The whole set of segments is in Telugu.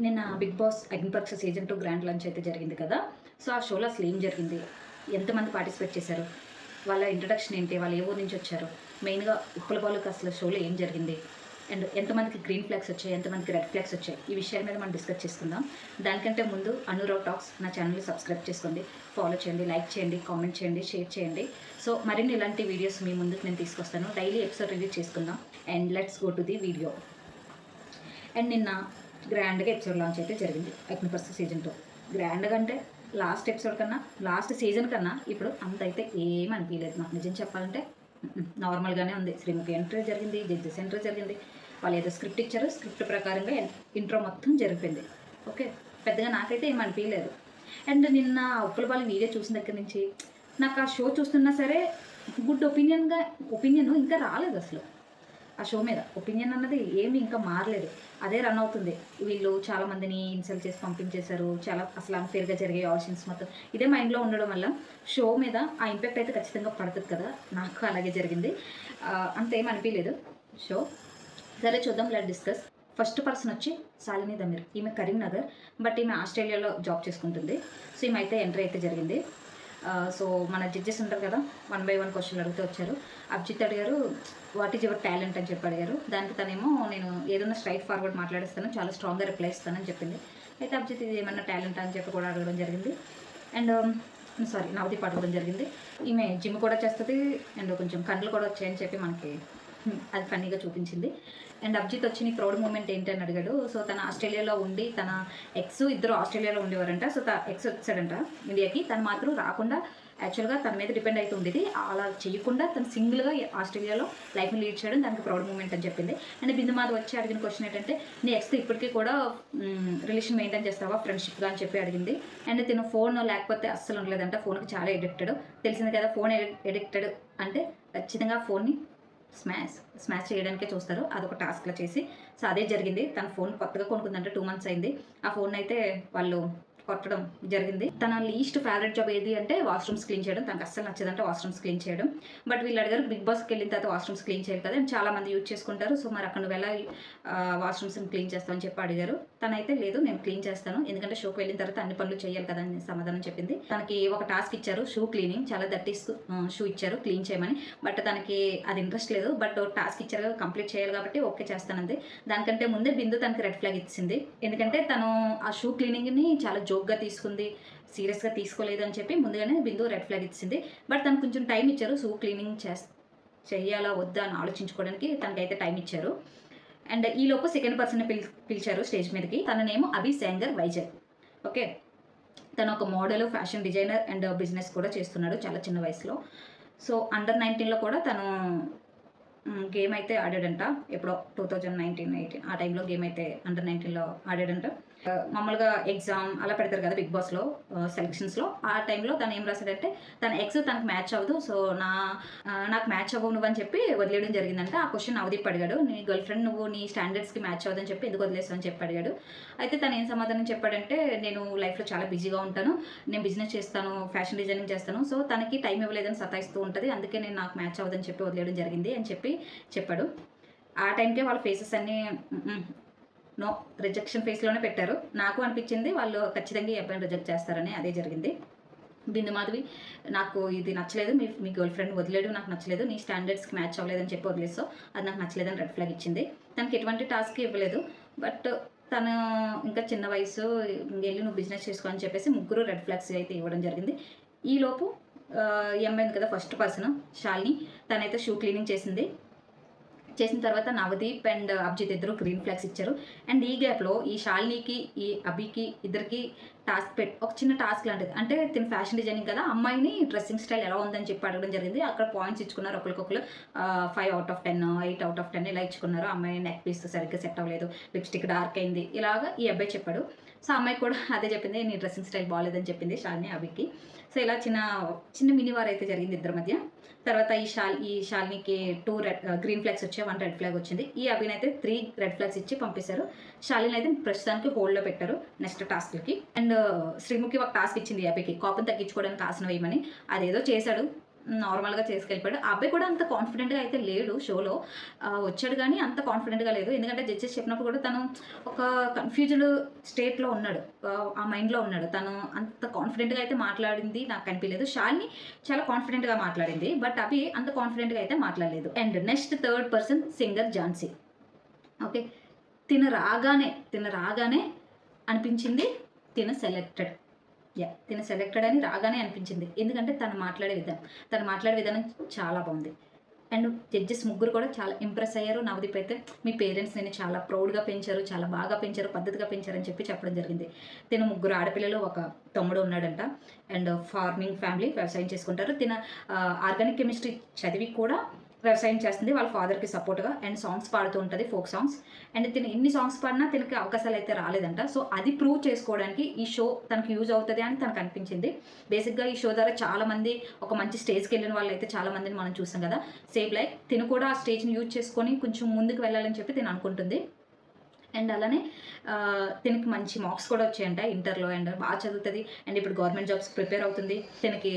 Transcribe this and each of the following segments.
నిన్న 'big boss Agnipaksha season 2 grand launch అయితే జరిగింది కదా! సో, ఆ షోలో అసలు ఏం జరిగింది? ఎంతమంది పార్టిసిపేట్ చేశారు? వాళ్ళ ఇంట్రడక్షన్ ఏంటి? వాళ్ళు ఏ ఊరు నుంచి వచ్చారు? మెయిన్‌గా ఉప్పల బాలుకి అసలు షోలో ఏం జరిగింది? అండ్ ఎంతమందికి గ్రీన్ ఫ్లాగ్స్ వచ్చాయి? ఎంతమందికి రెడ్ ఫ్లాగ్స్ వచ్చాయి? ఈ విషయాల మీద మనం డిస్కస్ చేసుకుందాం. దానికంటే ముందు అనురాగ్ టాక్స్ నా ఛానల్‌ని సబ్స్క్రైబ్ చేసుకోండి. ఫాలో చేయండి, లైక్ చేయండి, కామెంట్ చేయండి, షేర్ చేయండి. సో, మరిన్ని ఇలాంటి వీడియోస్ మీ ముందుకు నేను తీసుకొస్తాను. డైలీ ఎపిసోడ్ రివ్యూ చేసుకుందాం. And let's go to the video. And నిన్న గ్రాండ్గా ఎపిసోడ్ లాంచ్ అయితే జరిగింది అగ్నిపర్స్ సీజన్ 2. గ్రాండ్గా అంటే లాస్ట్ ఎపిసోడ్ కన్నా, లాస్ట్ సీజన్ కన్నా ఇప్పుడు అంత అయితే ఏమీ అనిపించలేదు నాకు. నిజం చెప్పాలంటే నార్మల్గానే ఉంది. శ్రీముఖి ఎంట్రీ జరిగింది, జడ్జెస్ ఎంట్రీ జరిగింది. వాళ్ళు ఏదో స్క్రిప్ట్ ఇచ్చారు, స్క్రిప్ట్ ప్రకారంగా ఇంట్రో మొత్తం జరిగిపోయింది. ఓకే, పెద్దగా నాకైతే ఏం అనిపించలేదు. అండ్ నిన్న ఉప్పల బాలు వీడియో చూసిన దగ్గర నుంచి నాకు ఆ షో చూస్తున్నా సరే గుడ్ ఒపీనియన్ ఇంకా రాలేదు అసలు. ఆ షో మీద ఒపీనియన్ అన్నది ఏమి ఇంకా మారలేదు, అదే రన్ అవుతుంది. వీళ్ళు చాలామందిని ఇన్సల్ట్ చేసి పంపించేశారు, చాలా అసలు అన్ఫేర్గా జరిగే ఆడిషన్స్ మొత్తం ఇదే మైండ్లో ఉండడం వల్ల షో మీద ఆ ఇంపాక్ట్ అయితే ఖచ్చితంగా పడుతుంది కదా. నాకు అలాగే జరిగింది. అంతేం అనిపించలేదు షో. సరే చూద్దాం, లెట్ డిస్కస్. ఫస్ట్ పర్సన్ వచ్చి శాలిని దమీర్. ఈమె కరీంనగర్, బట్ ఈమె ఆస్ట్రేలియాలో జాబ్ చేసుకుంటుంది. సో ఈమె అయితే ఎంట్రీ అయితే జరిగింది. సో మన జడ్జెస్ ఉంటారు కదా, 1 by 1 క్వశ్చన్లు అడుగుతూ వచ్చారు. అభిజిత్ అడిగారు, వాట్ ఈజ్ యువర్ టాలెంట్ అని చెప్పి అడిగారు. దానికి తనేమో నేను ఏదైనా స్ట్రైట్ ఫార్వర్డ్ మాట్లాడేస్తాను, చాలా స్ట్రాంగ్గా రిప్లై ఇస్తానని చెప్పింది. అయితే అభిజిత్ ఇది ఏమన్నా టాలెంట్ అని చెప్పి కూడా అడగడం జరిగింది. అండ్ నవదీప్ అడగడం జరిగింది. ఈమె జిమ్ కూడా చేస్తుంది అండ్ కొంచెం కండ్లు కూడా వచ్చాయని చెప్పి మనకి అది ఫన్నీగా చూపించింది. అండ్ అభిజిత్ వచ్చి నీ ప్రౌడ్ మూమెంట్ ఏంటి అని అడిగాడు. సో తన ఆస్ట్రేలియాలో ఉండి, తన ఇద్దరు ఆస్ట్రేలియాలో ఉండేవారంట. సో ఎక్స్ వచ్చాడంట ఇండియాకి, తను మాత్రం రాకుండా యాక్చువల్గా తన మీద డిపెండ్ అయితే ఉండేది. అలా చేయకుండా తను సింగిల్గా ఆస్ట్రేలియాలో లైఫ్ని లీడ్ చేయడం దానికి ప్రౌడ్ మూమెంట్ అని చెప్పింది. అండ్ బిందు మాధవ్ వచ్చి అడిగిన క్వశ్చన్ ఏంటంటే, నీ ఎక్స్తో ఇప్పటికీ కూడా రిలేషన్ మెయింటైన్ చేస్తావా ఫ్రెండ్షిప్గా అని చెప్పి అడిగింది. అండ్ తిను ఫోన్ లేకపోతే అస్సలు ఉండలేదంట, ఫోన్కి చాలా ఎడిక్టెడ్. తెలిసింది కదా, ఫోన్ ఎడిక్టెడ్ అంటే ఖచ్చితంగా ఫోన్ని స్మాష్ చేయడానికే చూస్తారు. అదొక టాస్క్లో చేసి, సో అదే జరిగింది. తన ఫోన్ కొత్తగా కొనుక్కుందంటే 2 months అయింది. ఆ ఫోన్ అయితే వాళ్ళు కొట్టడం జరిగింది. తన లీస్ట్ ఫేవరెట్ జాబ్ ఏది అంటే వాష్రూమ్స్ క్లీన్ చేయడం. తనకు అస్సలు నచ్చదంటే వాష్రూమ్స్ క్లీన్ చేయడం. బట్ వీళ్ళు అడిగారు, బిగ్ బాస్కి వెళ్ళిన తర్వాత వాష్రూమ్స్ క్లీన్ చేయాలి కదా, చాలా మంది యూజ్ చేసుకుంటారు. సో మరి అక్కడ నువ్వు ఎలా వాష్రూమ్స్ని క్లీన్ చేస్తావని చెప్పి అడిగారు. తనైతే లేదు, నేను క్లీన్ చేస్తాను, ఎందుకంటే షోకి వెళ్ళిన తర్వాత అన్ని పనులు చేయాలి కదా అని సమాధానం చెప్పింది. తనకి ఒక టాస్క్ ఇచ్చారు, షూ క్లీనింగ్. చాలా దట్టిస్తూ షూ ఇచ్చారు క్లీన్ చేయమని, బట్ తనకి అది ఇంట్రెస్ట్ లేదు. బట్ టాస్క్ ఇచ్చారు, కంప్లీట్ చేయాలి కాబట్టి ఓకే చేస్తానంది. దానికంటే ముందే బిందు తనకి రెడ్ ఫ్లాగ్ ఇచ్చింది. ఎందుకంటే తను ఆ షూ క్లీనింగ్ని చాలా జోక్గా తీసుకుంది, సీరియస్గా తీసుకోలేదు అని చెప్పి ముందుగానే బిందు రెడ్ ఫ్లాగ్ ఇచ్చింది. బట్ తనకు కొంచెం టైం ఇచ్చారు, షూ క్లీనింగ్ చెయ్యాలా వద్దా అని ఆలోచించుకోవడానికి తనకైతే టైం ఇచ్చారు. అండ్ ఈలోపు సెకండ్ పర్సన్ని పిలిచారు స్టేజ్ మీదకి. తన నేమ్ అభి శాంగర్ వైజాగ్. ఓకే, తను ఒక model, fashion designer and business కూడా చేస్తున్నాడు చాలా చిన్న వయసులో. సో అండర్ 19లో కూడా తను గేమ్ అయితే ఆడాడంట. ఎప్పుడో 2019-18 ఆ టైంలో గేమ్ అయితే అండర్ 19లో ఆడాడంట. మామూలుగా ఎగ్జామ్ అలా పెడతారు కదా బిగ్ బాస్లో సెలక్షన్స్లో. ఆ టైంలో తను ఏం రాశాడంటే, తన ఎక్స్ తనకు మ్యాచ్ అవ్వదు, సో నాకు మ్యాచ్ అవ్వవు నువ్వు అని చెప్పి వదిలేయడం జరిగిందంట. ఆ క్వశ్చన్ నవదీప్ అడిగాడు, నీ గర్ల్ ఫ్రెండ్ నువ్వు నీ స్టాండర్డ్స్కి మ్యాచ్ అవ్వదని చెప్పి ఎందుకు వదిలేస్తావు అని చెప్పి అడిగాడు. అయితే తను ఏం సమాధానం చెప్పాడంటే, నేను లైఫ్లో చాలా బిజీగా ఉంటాను, నేను బిజినెస్ చేస్తాను, ఫ్యాషన్ డిజైనింగ్ చేస్తాను, సో తనకి టైం ఇవ్వలేదని సతాయిస్తూ ఉంటుంది, అందుకే నేను నాకు మ్యాచ్ అవ్వదని చెప్పి వదిలేయడం జరిగింది అని చెప్పి చెప్పాడు. ఆ టైంకే వాళ్ళ ఫేసెస్ అన్నీ నో రిజెక్షన్ ఫేస్లోనే పెట్టారు. నాకు అనిపించింది వాళ్ళు ఖచ్చితంగా ఈ అబ్బాయిని రిజెక్ట్ చేస్తారని. అదే జరిగింది. బిందు మాధవి, నాకు ఇది నచ్చలేదు, మీ గర్ల్ ఫ్రెండ్ వదిలేడు నాకు నచ్చలేదు, నీ స్టాండర్డ్స్కి మ్యాచ్ అవ్వలేదని చెప్పి వదిలేస్తావు, అది నాకు నచ్చలేదని రెడ్ ఫ్లాగ్ ఇచ్చింది. తనకి ఎటువంటి టాస్క్ ఇవ్వలేదు, బట్ తను ఇంకా చిన్న వయసు, వెళ్ళి నువ్వు బిజినెస్ చేసుకో అని చెప్పేసి ముగ్గురు రెడ్ ఫ్లాగ్స్ అయితే ఇవ్వడం జరిగింది. ఈలోపు ఈ అమ్మాయింది కదా ఫస్ట్ పర్సన్ శాలిని, తనైతే షూ క్లీనింగ్ చేసిన తర్వాత నవదీప్ అండ్ అభిజిత్ ఇద్దరు గ్రీన్ ఫ్లాగ్స్ ఇచ్చారు. అండ్ ఈ గ్యాప్లో ఈ శాలినికి, ఈ అభికి ఇద్దరికి ఒక చిన్న టాస్క్ లాంటిది. అంటే తిని ఫ్యాషన్ డిజైనింగ్ కదా, అమ్మాయిని డ్రెస్సింగ్ స్టైల్ ఎలా ఉందని చెప్పి అడగడం జరిగింది. అక్కడ పాయింట్స్ ఇచ్చుకున్నారు ఒకరికొకరు. 5 out of 10, 8 out of 10 ఇలా ఇచ్చుకున్నారు. అమ్మాయి నెక్ పీస్ సరిగ్గా సెట్ అవ్వలేదు, లిప్స్టిక్ డార్క్ అయింది, ఇలాగా ఈ అబ్బాయి చెప్పాడు. సో అమ్మాయి కూడా అదే చెప్పింది, నీ డ్రెస్సింగ్ స్టైల్ బాగాలేదని చెప్పింది శాలిని అభికి. సో ఇలా చిన్న మినీ వార్ అయితే జరిగింది ఇద్దరి మధ్య. తర్వాత ఈ శాలినికి 2 గ్రీన్ ఫ్లాగ్స్ వచ్చాయి, 1 రెడ్ ఫ్లాగ్ వచ్చింది. ఈ అభిని అయితే 3 రెడ్ ఫ్లాగ్స్ ఇచ్చి పంపిస్తారు. శాలిని అయితే ప్రస్తుతానికి హోల్డ్లో పెట్టారు నెక్స్ట్ టాస్క్లకి. అండ్ శ్రీముఖి ఒక టాస్క్ ఇచ్చింది ఈ అభికి, కోపం తగ్గించుకోవడానికి ఆసనం వేయమని. అదేదో చేశాడు, నార్మల్‌గా చేసుకెళ్ళిపోయాడు. ఆ అబ్బాయి కూడా అంత కాన్ఫిడెంట్‌గా అయితే లేడు షోలో. వచ్చాడు గానీ అంత కాన్ఫిడెంట్‌గా లేదు. ఎందుకంటే జడ్జెస్ చెప్పినప్పుడు కూడా తను ఒక కన్‌ఫ్యూజ్డ్ స్టేట్‌లో ఉన్నాడు. ఆ మైండ్‌లో ఉన్నాడు. తను అంత కాన్ఫిడెంట్‌గా అయితే మాట్లాడింది నాకు కనిపియలేదు. శాలిని చాలా కాన్ఫిడెంట్‌గా మాట్లాడింది. బట్ అభి అంత కాన్ఫిడెంట్‌గా అయితే మాట్లాడలేదు. And next third person singular Jhansi. Okay. తిను రాగానే అనిపించింది తిను సెలెక్టెడ్. తిను సెలెక్టెడ్ అని రాగానే అనిపించింది. ఎందుకంటే తను మాట్లాడే విధానం చాలా బావుంది. అండ్ జడ్జెస్ ముగ్గురు కూడా చాలా ఇంప్రెస్ అయ్యారు. నవదీప్ అయితే మీ పేరెంట్స్ నిన్ను చాలా ప్రౌడ్‌గా పెంచారు, చాలా బాగా పెంచారు, పద్ధతిగా పెంచారని చెప్పడం జరిగింది. తిను ముగ్గురు ఆడపిల్లలు, ఒక తమ్ముడు ఉన్నాడంట. అండ్ ఫార్మింగ్ ఫ్యామిలీ వ్యవసాయం చేసుకుంటారు. ఆర్గానిక్ కెమిస్ట్రీ చదివి కూడా వ్యవసాయం చేస్తుంది వాళ్ళ ఫాదర్‌కి సపోర్ట్‌గా. అండ్ సాంగ్స్ పాడుతూ ఉంటది, ఫోక్ సాంగ్స్. అండ్ తిను ఎన్ని సాంగ్స్ పాడినా తినకి అవకాశాలైతే రాలేదంట. సో, అది ప్రూవ్ చేసుకోవడానికి ఈ షో తనకి యూజ్ అవుతది అని తనకనిపించింది. బేసిక్‌గా ఈ షో ద్వారా చాలామంది ఒక మంచి స్టేజ్‌కెళ్ళిన వాళ్ళైతే చాలా మందిని మనం చూసాం గదా! సేమ్ లైక్ తిను కూడా ఆ స్టేజ్‌ని యూజ్ చేసుకొని కొంచెం ముందుకు వెళ్ళాలని చెప్పి తిను అనుకుంటుంది. అండ్ అలానే తినకి మంచి మార్క్స్ కూడా వచ్చాయంట ఇంటర్‌లో. అండ్ బాగా చదువుతది. అండ్ ఇప్పుడు గవర్నమెంట్ జాబ్స్ ప్రిపేర్ అవుతుంది. తినకి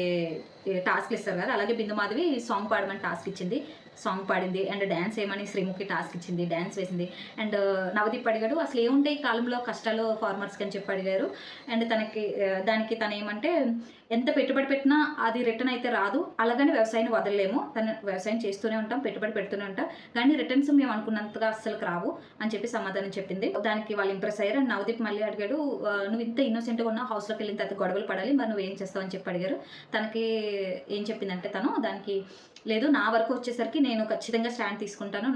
టాస్క్‌లు ఇస్తారు కదా! అలాగే బిందు మాధవి సాంగ్ పాడమని టాస్క్ ఇచ్చింది. సాంగ్ పాడింది. అండ్ డాన్స్ ఏయమని శ్రీముఖి టాస్క్ ఇచ్చింది. డాన్స్ వేసింది. అండ్ నవదీప్ అడిగాడు, "అసలు ఏముంటాయి ఈ కాలంలో కష్టాలు ఫార్మర్స్‌కి" అని చెప్పి అడిగారు. అండ్ దానికి తనేమంటే, ఎంత పెట్టుబడి పెట్టినా అది రిటర్న్ అయితే రాదు. అలాగని వ్యవసాయాన్ని వదలలేము. వ్యవసాయం చేస్తూనే ఉంటాం, పెట్టుబడి పెడుతూనే ఉంటాం. కానీ రిటర్న్స్ మేము అనుకున్నంతగా అస్సలకి రావు అని చెప్పి సమాధానం చెప్పింది. దానికి వాళ్ళు ఇంప్రెస్ అయ్యారు. అండ్ నవదీప్ మళ్ళీ అడిగాడు, "నువ్వు ఇంత ఇన్నోసెంట్‌గా ఉన్నావు. హౌస్‌లోకి వెళ్ళిన తర్వాత గొడవలు పడాలి. మరి నువ్వేం చేస్తావు?" అని చెప్పి అడిగారు. తనకి ఏం చెప్పిందంటే దానికి, "లేదు, నా వరకు వచ్చేసరికి నేను ఖచ్చితంగా స్టాండ్ తీసుకుంటాను.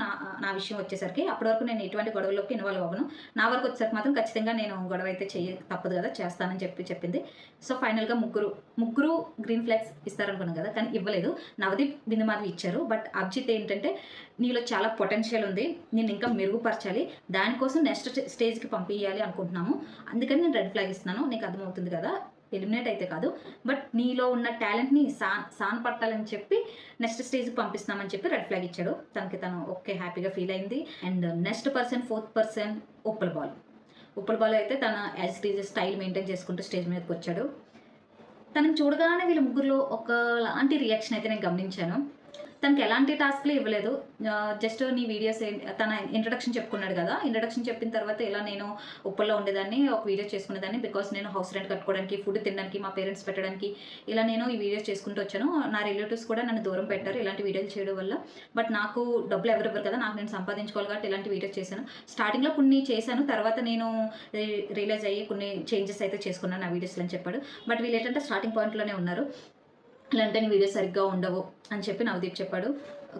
నా విషయం వచ్చేసరికి అప్పటి వరకు నేను ఎటువంటి గొడవల్లోకి ఇన్వాల్వ్ అవ్వను. నా వరకు వచ్చేసరికి మాత్రం ఖచ్చితంగా నేను గొడవ అయితే తప్పదు కదా! చేస్తానని" చెప్పింది. సో, ఫైనల్‌గా ముగ్గురు గ్రీన్ ఫ్లాగ్స్ ఇస్తారనుకున్నాం కదా! కానీ ఇవ్వలేదు. నవదీప్, బిందు మాధవి ఇచ్చారు. బట్ అభిజిత్ ఏంటంటే, "నీలో చాలా పొటెన్షియల్ ఉంది. నిన్ను ఇంకా మెరుగుపరచాలి. దానికోసం నెక్స్ట్ స్టేజ్‌కి పంపియాలి అనుకుంటున్నాము. అందుకని నేను రెడ్ ఫ్లాగ్ ఇస్తున్నాను. నీకు అర్థమవుతుంది కదా! ఎలిమినేట్ అయితే కాదు. బట్ నీలో ఉన్న టాలెంట్‌ని సానపట్టాలని చెప్పి నెక్స్ట్ స్టేజ్‌కి పంపిస్తున్నామని" చెప్పి రెడ్ ఫ్లాగ్ ఇచ్చాడు. తను ఓకే, హ్యాపీగా ఫీల్ అయింది. And next person, fourth person Uppal Balu. Uppal Balu అయితే తన as it is style maintain చేసుకుంటూ స్టేజ్ మీదకొచ్చాడు. తనని చూడగానే వీళ్ళ ముగ్గురిలో ఒకలాంటి రియాక్షన్ అయితే నేను గమనించాను. తనకి ఎలాంటి టాస్క్‌లు ఇవ్వలేదు. జస్ట్ నీ వీడియోస్ తన ఇంట్రడక్షన్ చెప్పుకున్నాడు గదా! ఇంట్రడక్షన్ చెప్పిన తర్వాత ఇలా నేను ఉప్పల్లో ఉండేదాన్ని, ఒక వీడియో చేసుకునేదాన్ని. బికాజ్ నేను హౌస్ రెంట్ కట్టుకోవడానికి, ఫుడ్ తినడానికి, మా పేరెంట్స్ పెట్టడానికి ఇలా నేను ఈ వీడియోస్ చేసుకుంటూ వచ్చాను. నా రిలేటివ్స్ కూడా నన్ను దూరం పెట్టారు ఇలాంటి వీడియోలు చేయడం వల్ల. బట్ నాకు డబ్బులు ఎవరు ఇవ్వరు కదా! నాకు నేను సంపాదించుకోవాలి కాబట్టి ఇలాంటి వీడియోస్ చేశాను. స్టార్టింగ్‌లో కొన్ని చేశాను. తర్వాత నేను రియలైజ్ అయ్యి కొన్ని చేంజెస్ అయితే చేసుకున్నాను నా వీడియోస్‌లో అని చెప్పాడు. బట్ వీళ్ళేంటంటే స్టార్టింగ్ పాయింట్‌లోనే ఉన్నారు. ఇలాంటి నీ వీడియోస్ సరిగ్గా ఉండవు అని చెప్పి నవదీప్ చెప్పాడు.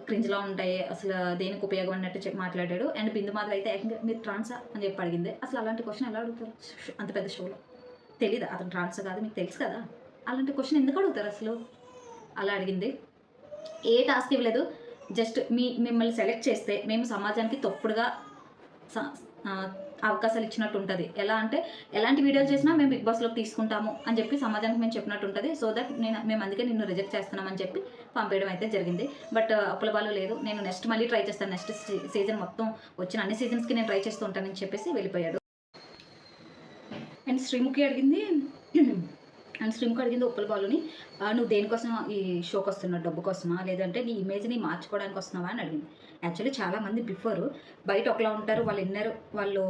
క్రింజ్‌లా ఉంటాయి. అసలు దేనికి ఉపయోగం అన్నట్టు మాట్లాడాడు. అండ్ బిందు మాధవి అయితే ఏకంగా మీరు ట్రాన్సా అని చెప్పి అడిగింది. అసలు అలాంటి క్వెషన్ ఎలా అడుగుతారు అంత పెద్ద షోలో? తెలీదా అతను ట్రాన్సా కాదు మీకు తెలుసు కదా! అలాంటి క్వెషన్ ఎందుకు అడుగుతారు అసలు? అలా అడిగింది. ఏ టాస్క్ ఇవ్వలేదు. జస్ట్ మిమ్మల్ని సెలెక్ట్ చేస్తే మేము సమాజానికి తప్పుడుగా స అవకాశాలు ఇచ్చినట్టు ఉంటది. ఎలా అంటే, ఎలాంటి వీడియోలు చేసినా మేము బిగ్ బాస్‌లోకి తీసుకుంటాము అని చెప్పి సమాజానికి మేము చెప్పినట్టు ఉంటది. సో దట్ మేము అందుకే నిన్ను రిజెక్ట్ చేస్తున్నామని చెప్పి పంపేయడం అయితే జరిగింది. బట్ అప్పుల బాలు లేదు. నేను నెక్స్ట్ మళ్ళీ ట్రై చేస్తాను. నెక్స్ట్ సీజన్ మొత్తం వచ్చిన అన్ని సీజన్స్‌కి నేను ట్రై చేస్తూ ఉంటానని చెప్పేసి వెళ్ళిపోయాడు. అండ్ శ్రీముఖి అడిగింది ఉప్పల్ బాలుని, "నువ్వు దేనికోసం ఈ షోకి వస్తున్నావు? డబ్బు కోసమా? లేదంటే నీ ఇమేజ్‌ని మార్చుకోవడానికి వస్తున్నావా?" అని అడిగింది. యాక్చువల్లీ చాలామంది బయట ఒకలా ఉంటారు. వాళ్ళు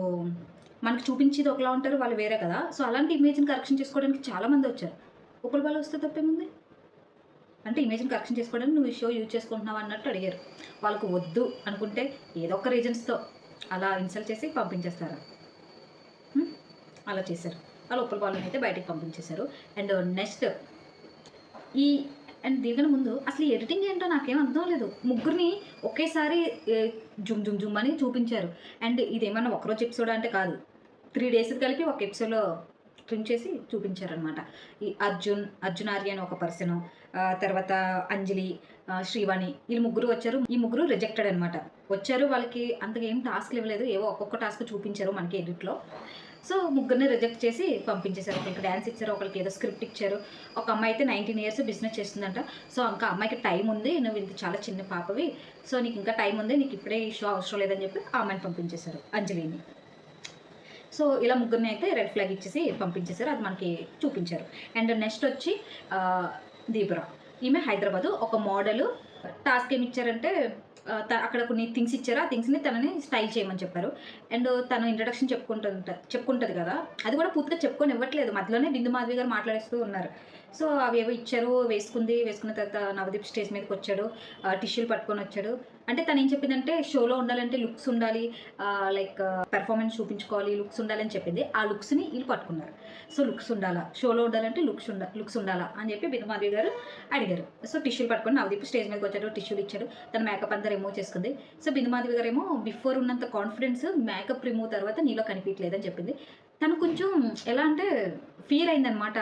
మనకు చూపించేది ఒకలా ఉంటారు. వాళ్ళు వేరే కదా! సో, అలాంటి ఇమేజ్‌ని కరెక్షన్ చేసుకోవడానికి చాలామంది వచ్చారు. ఉప్పల్ బాలు వస్తే తప్పేముంది? అంటే ఇమేజ్‌ని కరెక్షన్ చేసుకోవడానికి నువ్వు ఈ షో యూజ్ చేసుకుంటున్నావా అన్నట్టు అడిగారు. వాళ్ళకి వద్దు అనుకుంటే ఏదో ఒక రీజన్స్‌తో అలా ఇన్సల్ట్ చేసి పంపించేస్తారు. అలా చేశారు. వాళ్ళు ఉప్పల్ బాలుని అయితే బయటికి పంపించేశారు. అండ్ నెక్స్ట్ ఈ అండ్ దీనికన్నా ముందు అసలు ఈ ఎడిటింగ్ ఏంటో నాకేం అర్థం లేదు. ముగ్గురిని ఒకేసారి జుమ్ జుమ్ జుమ్ అని చూపించారు. అండ్ ఇదేమన్నా ఒకరోజు ఎపిసోడా అంటే కాదు. 3 డేస్‌ది కలిపి ఒక ఎపిసోడ్‌లో ట్రిమ్ చేసి చూపించారనమాట. ఈ అర్జున్ ఆర్య అని ఒక పర్సను, తర్వాత అంజలి, శ్రీవాణి వీళ్ళు ముగ్గురు వచ్చారు. ఈ ముగ్గురు రిజెక్టెడ్ అనమాట. వచ్చారు, వాళ్ళకి అంతగా ఏం టాస్క్‌లు ఇవ్వలేదు. ఏవో ఒక్కొక్క టాస్క్ చూపించారు మనకి ఎడిట్‌లో. సో, ముగ్గురిని రిజెక్ట్ చేసి పంపించేశారు. ఒకళ్ళకి డాన్స్ ఇచ్చారు, ఒకళ్ళకి ఏదో స్క్రిప్ట్ ఇచ్చారు. ఒక అమ్మాయి అయితే 19 ఇయర్స్ బిజినెస్ చేస్తుందంట. సో, ఇంకా అమ్మాయికి టైం ఉంది. నువ్వు ఇంత చాలా చిన్న పాపవి. సో, నీకు ఇంకా టైం ఉంది. నీకు ఇప్పుడే ఈ షో అవసరం లేదని చెప్పి ఆ అమ్మాయిని పంపించేశారు, అంజలిని. సో, ఇలా ముగ్గురిని అయితే రెడ్ ఫ్లాగ్ ఇచ్చేసి పంపించేశారు. అది మనకి చూపించారు. అండ్ నెక్స్ట్ వచ్చి దీపురా. ఈమె హైదరాబాదు. ఒక మోడలు. టాస్క్ ఏమి ఇచ్చారంటే అక్కడ కొన్ని థింగ్స్ ఇచ్చారు. ఆ థింగ్స్‌ని తనని స్టైల్ చేయమని చెప్పారు. అండ్ తను ఇంట్రడక్షన్ చెప్పుకుంటది కదా! అది కూడా పూర్తిగా చెప్పుకోనివ్వట్లేదు. మధ్యలోనే బిందు మాధవి గారు మాట్లాడేస్తూ ఉన్నారు. సో, అవేవో ఇచ్చారు. వేసుకుంది. వేసుకున్న తర్వాత నవదీప్ స్టేజ్ మీదకొచ్చాడు. టిష్యూలు పట్టుకొనొచ్చాడు. అంటే తనేం చెప్పిందంటే షోలో ఉండాలంటే లుక్స్ ఉండాలి. లైక్ పెర్ఫార్మెన్స్ చూపించుకోవాలి. లుక్స్ ఉండాలని చెప్పింది. ఆ లుక్స్‌ని ఈళ్ళు పట్టుకున్నారు. సో, లుక్స్ ఉండాలా? షోలో ఉండాలంటే లుక్స్ ఉండాలా? అని చెప్పి బిందు మాధవి గారు అడిగారు. సో, టిష్యూలు పట్టుకొని నవదీప్ స్టేజ్ మీదకొచ్చాడు. టిష్యూలు ఇచ్చాడు. తన మేకప్ అంతా రిమూవ్ చేసుకుంది. సో, బిందు మాధవి గారేమో బిఫోర్ ఉన్నంత కాన్ఫిడెన్స్ మేకప్ రిమూవ్ తర్వాత నీలో కనిపియట్లేదని చెప్పింది. తను కొంచెం ఎలా అంటే ఫీల్ అయిందనమాట.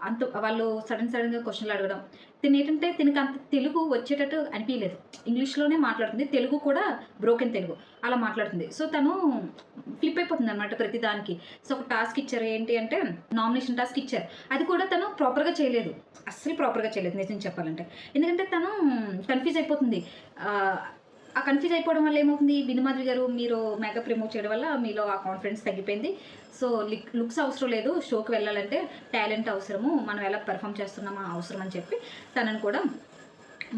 అంత వాళ్ళు సడెన్‌గా క్వెషన్‌లు అడగడం. తినేంటంటే తినకు అంత తెలుగు వచ్చేటట్టు అనిపియలేదు. ఇంగ్లీష్‌లోనే మాట్లాడుతుంది. తెలుగు కూడా బ్రోకెన్ తెలుగు. అలా మాట్లాడుతుంది. సో, తను ఫ్లిప్ అయిపోతుందనమాట ప్రతి దానికి. సో, ఒక టాస్క్ ఇచ్చారు. ఏంటి అంటే నామినేషన్ టాస్క్ ఇచ్చారు. అది కూడా తను ప్రాపర్‌గా చేయలేదు. అస్సలు ప్రాపర్‌గా చేయలేదు నిజం చెప్పాలంటే. ఎందుకంటే తను కన్‌ఫ్యూజ్ అయిపోతుంది. ఆ కన్‌ఫ్యూజ్ అయిపోవడం వల్ల ఏమవుతుంది, బిందు మాధవి గారు మీరు మేకప్ రిమూవ్ చేయడం వల్ల మీలో ఆ కాన్ఫిడెన్స్ తగ్గిపోయింది. సో, లుక్స్ అవసరం లేదు. షోకి వెళ్ళాలంటే టాలెంట్ అవసరము. మనం ఎలా పెర్ఫార్మ్ చేస్తున్నామో అవసరం అని చెప్పి తనని కూడా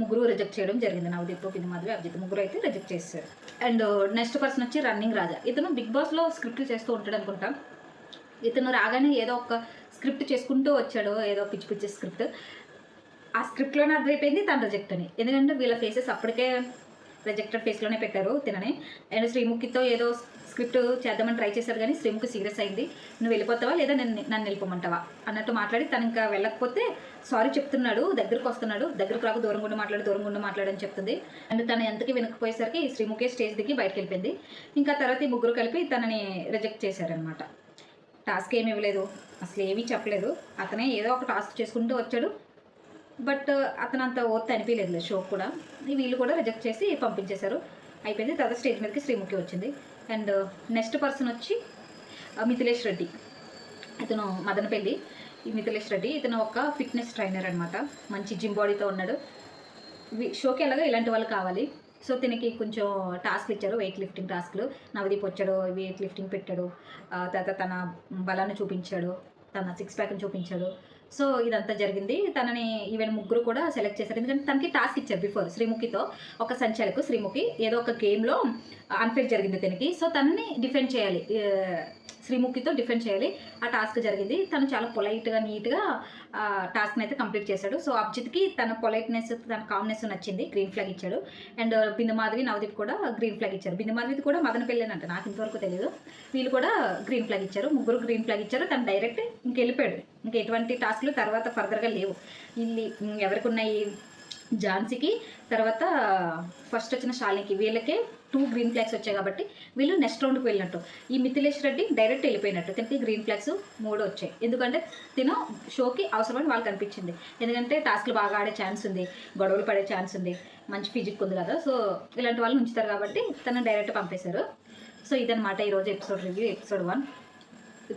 ముగ్గురు రిజెక్ట్ చేయడం జరిగింది. నవదీప్, బిందు మాధవి, అభిజిత్ ముగ్గురు అయితే రిజెక్ట్ చేసేసారు. అండ్ నెక్స్ట్ పర్సన్ వచ్చి రన్నింగ్ రాజా. ఇతను బిగ్ బాస్‌లో స్క్రిప్ట్లు చేస్తూ ఉంటాడు అనుకుంటా. ఇతను రాగానే ఏదో ఒక స్క్రిప్ట్ చేసుకుంటూ వచ్చాడు. ఏదో పిచ్చి స్క్రిప్ట్. ఆ స్క్రిప్ట్‌లోనే అర్థమైపోయింది తను రిజెక్ట్ అని. ఎందుకంటే వీళ్ళ ఫేసెస్ అప్పటికే రిజెక్టెడ్ ఫేస్‌లోనే పెట్టారు తినని. అండ్ శ్రీముఖితో ఏదో స్క్రిప్ట్ చేద్దామని ట్రై చేశారు కానీ శ్రీముఖి సీరియస్ అయింది. "నువ్వు వెళ్ళిపోతావా లేదా నన్ను వెళ్ళిపోమంటావా" అన్నట్టు మాట్లాడి తను ఇంకా వెళ్ళకపోతే సారీ చెప్తున్నాడు. దగ్గరకొస్తున్నాడు. దగ్గరకు రాకు, దూరంగా ఉండి మాట్లాడు అని చెప్తుంది. అండ్ తను ఎంతకి వినకపోయేసరికి శ్రీముఖి స్టేజ్ దిగి బయటకెళ్ళిపోయింది. ఇంకా తర్వాత ఈ ముగ్గురు కలిపి తనని రిజెక్ట్ చేశారనమాట. టాస్క్ ఏమి ఇవ్వలేదు. అసలు ఏమీ చెప్పలేదు. అతనే ఏదో ఒక టాస్క్ చేసుకుంటూ వచ్చాడు. బట్ అతను అంత వర్త్ అనిపించలేదు షో కూడా. వీళ్ళు కూడా రిజెక్ట్ చేసి పంపించేశారు. అయిపోయింది. తర్వాత స్టేజ్ మీదకి శ్రీముఖి వచ్చింది. అండ్ నెక్స్ట్ పర్సన్ వచ్చి మిథిలేష్ రెడ్డి. ఇతను మదనపల్లి. ఈ మిథిలేష్ రెడ్డి ఇతను ఒక ఫిట్నెస్ ట్రైనర్ అనమాట. మంచి జిమ్ బాడీతో ఉన్నాడు. షోకి ఎలాగో ఇలాంటి వాళ్ళు కావాలి. సో, తినకి కొంచెం టాస్క్లు ఇచ్చారు. వెయిట్ లిఫ్టింగ్ టాస్క్లు. నవదీప్ వచ్చాడు. వెయిట్ లిఫ్టింగ్ పెట్టాడు. తర్వాత తన బలాన్ని చూపించాడు. తన సిక్స్ ప్యాక్ని చూపించాడు. సో, ఇదంతా జరిగింది. తనని ఈవెన్ ముగ్గురు కూడా సెలెక్ట్ చేశారు. ఎందుకంటే తనకి టాస్క్ ఇచ్చారు బిఫోర్. శ్రీముఖితో ఒక సంచాలకు శ్రీముఖి ఏదో ఒక గేమ్‌లో అన్‌ఫెయిర్ జరిగింది తనకి. సో, తనని డిఫెండ్ చేయాలి. శ్రీముఖితో డిఫెండ్ చేయాలి. ఆ టాస్క్ జరిగింది. తను చాలా పొలైట్‌గా, నీట్‌గా టాస్క్‌ని అయితే కంప్లీట్ చేశాడు. సో, అభిజిత్‌కి తన పొలైట్‌నెస్, తన కామ్‌నెస్ నచ్చింది. గ్రీన్ ఫ్లాగ్ ఇచ్చాడు. అండ్ బిందు మాధవి, నవదీప్ కూడా గ్రీన్ ఫ్లాగ్ ఇచ్చారు. బిందు మాధవిది కూడా మదనపల్లేనంట. నాకు ఇంతవరకు తెలీదు. వీళ్ళు కూడా గ్రీన్ ఫ్లాగ్ ఇచ్చారు. ముగ్గురు గ్రీన్ ఫ్లాగ్ ఇచ్చారు. తను డైరెక్ట్ ఇంకెళ్ళిపోయాడు. ఇంకా ఎటువంటి టాస్క్లు తర్వాత ఫర్దర్‌గా లేవు. ఎవరికున్నాయి, ఝాన్సీకి, తర్వాత ఫస్ట్ వచ్చిన శాలినికి, వీళ్ళకే 2 గ్రీన్ ఫ్లాగ్స్ వచ్చాయి కాబట్టి వీళ్ళు నెక్స్ట్ రౌండ్కి వెళ్ళినట్టు. ఈ మిథిలేష్ రెడ్డి డైరెక్ట్ వెళ్ళిపోయినట్టు. తనకి గ్రీన్ ఫ్లాగ్స్ 3 వచ్చాయి. ఎందుకంటే తిను షోకి అవసరమని వాళ్ళకి అనిపించింది. ఎందుకంటే టాస్క్లు బాగా ఆడే ఛాన్స్ ఉంది, గొడవలు పడే ఛాన్స్ ఉంది, మంచి ఫిజిక్ ఉంది కదా. సో, ఇలాంటి వాళ్ళు ఉంచుతారు కాబట్టి తను డైరెక్ట్ పంపేశారు. సో, ఇదనమాట ఈరోజు ఎపిసోడ్ రివ్యూ. ఎపిసోడ్ 1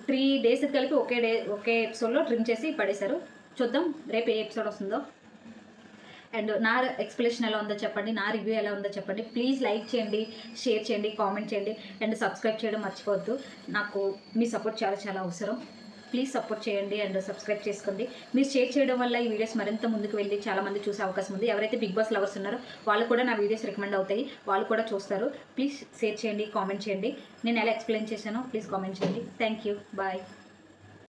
3 డేస్ కలిపి ఒకే ఎపిసోడ్లో ట్రిమ్ చేసి పడేశారు. చూద్దాం రేపు ఏ ఎపిసోడ్ వస్తుందో. అండ్ నా ఎక్స్ప్లెనేషన్ ఎలా ఉందో చెప్పండి, నా రివ్యూ ఎలా ఉందో చెప్పండి. ప్లీజ్ లైక్ చేయండి, షేర్ చేయండి, కామెంట్ చేయండి అండ్ సబ్స్క్రైబ్ చేయడం మర్చిపోవద్దు. నాకు మీ సపోర్ట్ చాలా అవసరం. ప్లీజ్ సపోర్ట్ చేయండి అండ్ సబ్స్క్రైబ్ చేసుకోండి. మీరు షేర్ చేయడం వల్ల ఈ వీడియోస్ మరింత ముందుకు వెళ్ళి చాలామంది చూసే అవకాశం ఉంది. ఎవరైతే బిగ్ బాస్ లవర్స్ ఉన్నారో వాళ్ళు కూడా నా వీడియోస్ రికమెండ్ అవుతాయి, వాళ్ళు కూడా చూస్తారు. ప్లీజ్ షేర్ చేయండి, కామెంట్ చేయండి. నేను ఎలా ఎక్స్ప్లెయిన్ చేశానో ప్లీజ్ కామెంట్ చేయండి. Thank you. బాయ్.